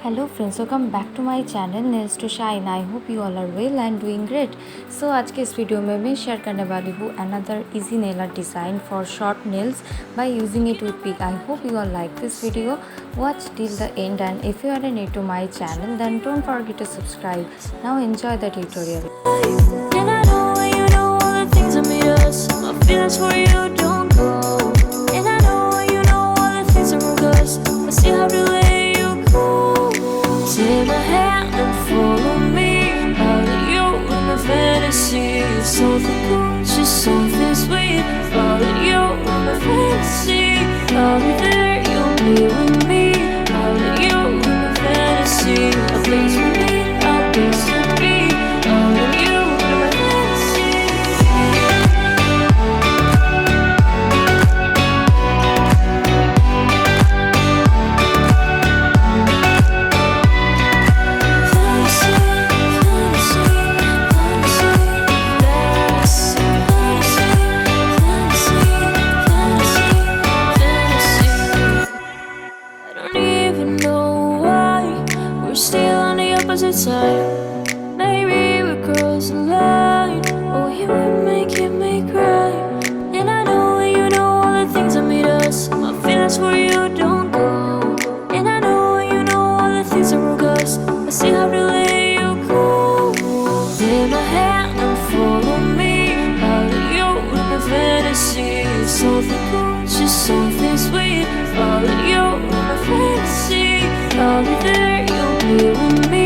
Hello friends, welcome back to my channel Nails to Shine. I hope you all are well and doing great. So आज के इस video में मैं share करने वाली हूँ another easy nail art design for short nails by using a toothpick. I hope you all like this video. Watch till the end, and if you are new to my channel then don't forget to subscribe. Now enjoy the tutorial. And I know you know all the things that made us. My feelings for you don't go. And I know you know all the things that broke us. I still have to let you go. Take my hand and follow me. I'll let you in my fantasy. Something cool, just something sweet. I'll let you in my fantasy. I'll be there, you'll be with me. I'll let you in my fantasy. A place for me, a place to be. I'll let you in my fantasy. Side. Maybe we cross the line. Oh, you would make me cry. And I know you know all the things that made us. My feelings for you don't go. And I know you know all the things that broke us. I still have to let you go. Take my hand and follow me. I'll let you in my fantasy. Something cool, just something sweet. I'll let you in my fantasy. I'll be there, you'll be with me.